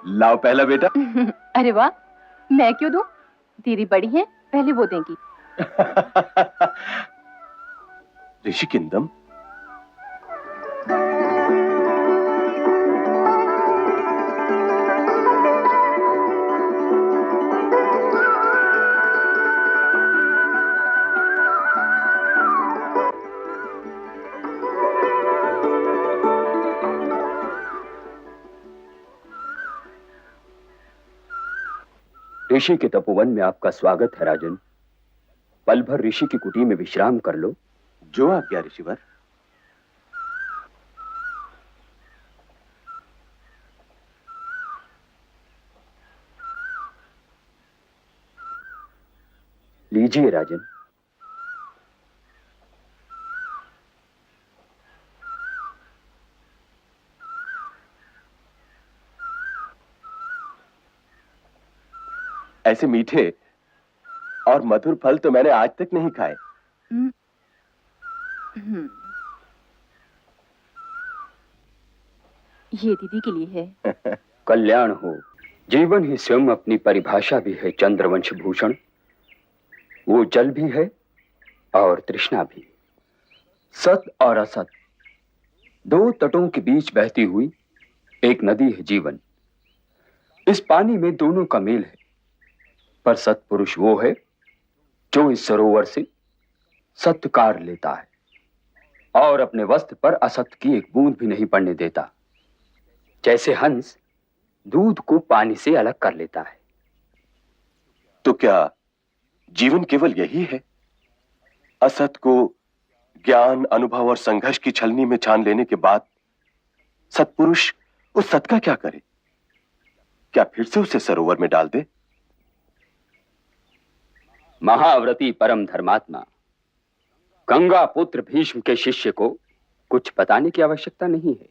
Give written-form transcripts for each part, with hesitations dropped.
लाओ पहला बेटा। अरे वाह, मैं क्यों दूं? दीदी बड़ी है, पहले वो देंगी। ऋषिकिंदम, ऋषि के तपोवन में आपका स्वागत है राजन। पल भर ऋषि की कुटी में विश्राम कर लो। जो आज्ञा ऋषिवर। लीजिए राजन। ऐसे मीठे और मधुर फल तो मैंने आज तक नहीं खाए। ये दीदी के लिए है। कल्याण हो। जीवन ही स्वयं अपनी परिभाषा भी है चंद्रवंश भूषण। वो जल भी है और तृष्णा भी। सत और असत, दो तटों के बीच बहती हुई एक नदी है जीवन। इस पानी में दोनों का मेल है, पर सत्पुरुष वो है जो इस सरोवर से सत्य कार लेता है और अपने वस्त्र पर असत की एक बूंद भी नहीं पड़ने देता। जैसे हंस दूध को पानी से अलग कर लेता है। तो क्या जीवन केवल यही है? असत को ज्ञान, अनुभव और संघर्ष की छलनी में छान लेने के बाद सत्पुरुष उस सत का क्या करे? क्या फिर से उसे सरोवर में डाल दे? महाव्रती परम धर्मात्मा, गंगा पुत्र भीष्म के शिष्य को कुछ बताने की आवश्यकता नहीं है।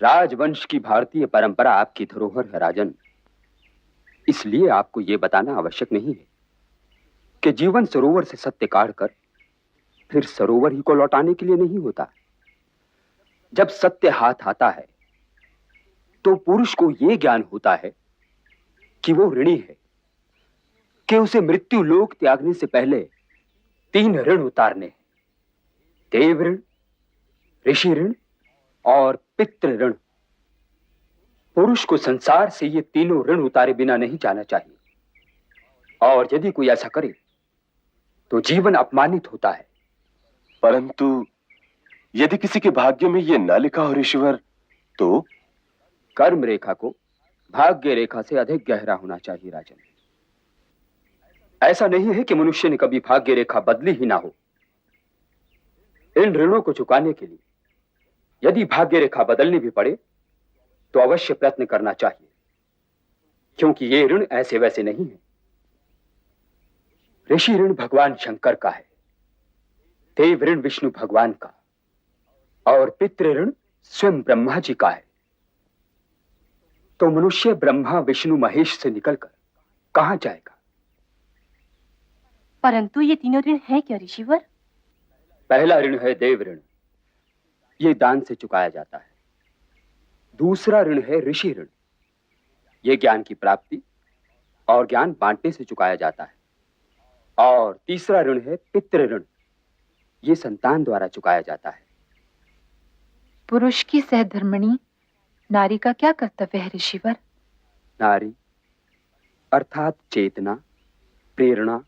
राजवंश की भारतीय परंपरा आपकी धरोहर है राजन। इसलिए आपको यह बताना आवश्यक नहीं है कि जीवन सरोवर से सत्य काढ़ कर फिर सरोवर ही को लौटाने के लिए नहीं होता। जब सत्य हाथ आता है तो पुरुष को यह ज्ञान होता है कि वो ऋणी है, कि उसे मृत्यु लोक त्यागने से पहले 3 ऋण उतारने हैं। देव ऋण, ऋषि ऋण और पितृ ऋण। पुरुष को संसार से ये तीनों ऋण उतारे बिना नहीं जाना चाहिए, और यदि कोई ऐसा करे तो जीवन अपमानित होता है। परंतु यदि किसी के भाग्य में यह न लिखा हो ऋषिवर, तो कर्म रेखा को भाग्य रेखा से अधिक गहरा होना चाहिए राजन। ऐसा नहीं है कि मनुष्य ने कभी भाग्य रेखा बदली ही ना हो। इन ऋणों को चुकाने के लिए यदि भाग्य रेखा बदलनी भी पड़े तो अवश्य प्रयत्न करना चाहिए, क्योंकि ये ऋण ऐसे वैसे नहीं है। ऋषि ऋण भगवान शंकर का है, देव ऋण विष्णु भगवान का, और पितृ ऋण स्वयं ब्रह्मा जी का है। तो मनुष्य ब्रह्मा विष्णु महेश से निकलकर कहां जाएगा? परंतु ये तीनों ऋण है क्या ऋषिवर? पहला ऋण है देव ऋण, ये दान से चुकाया जाता है। दूसरा ऋण है ऋषि ऋण, ये ज्ञान की प्राप्ति और ज्ञान बांटने से चुकाया जाता है। और तीसरा ऋण है पितृ ऋण, ये संतान द्वारा चुकाया जाता है। पुरुष की सहधर्मिणी नारी का क्या कर्तव्य है ऋषिवर? नारी अर्थात चेतना, प्रेरणा,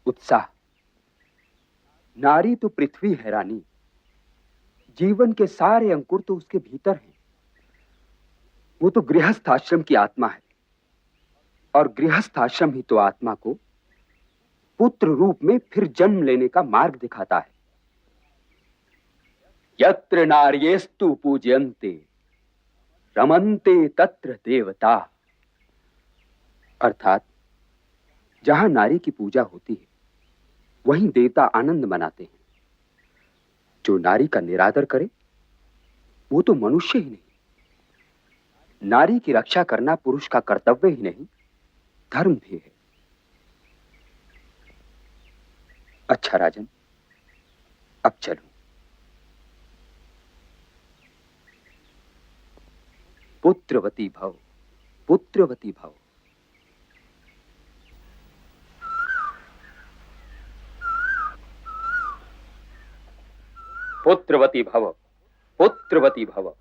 उत्साह। नारी तो पृथ्वी है रानी। जीवन के सारे अंकुर तो उसके भीतर हैं। वो तो गृहस्थ आश्रम की आत्मा है, और गृहस्थ आश्रम ही तो आत्मा को पुत्र रूप में फिर जन्म लेने का मार्ग दिखाता है। यत्र नार्येस्तु पूज्यन्ते रमन्ते तत्र देवता। अर्थात जहां नारी की पूजा होती है वहीं देवता आनंद मनाते हैं। जो नारी का निरादर करे वो तो मनुष्य ही नहीं। नारी की रक्षा करना पुरुष का कर्तव्य ही नहीं, धर्म भी है। अच्छा राजन, अब चलूं। पुत्रवती भव, पुत्रवती भव। पुत्रवती भव, पुत्रवती भव।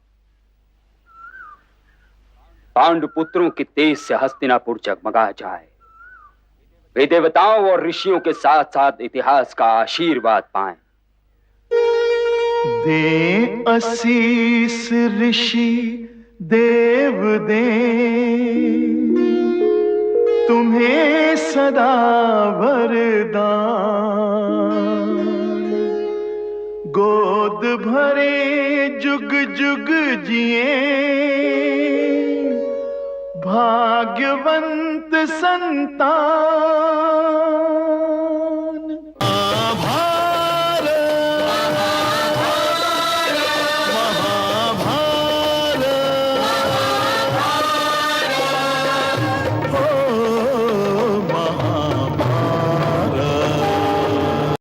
पांडु पुत्रों के तेज से हस्तिनापुर जगमगा जाए, वे देवताओं और ऋषियों के साथ साथ इतिहास का आशीर्वाद पाएं। दे आशीष ऋषि देव दे, तुम्हें सदा वरदान। गोद भरे जुग जुग जिए, भाग्यवंत संतान।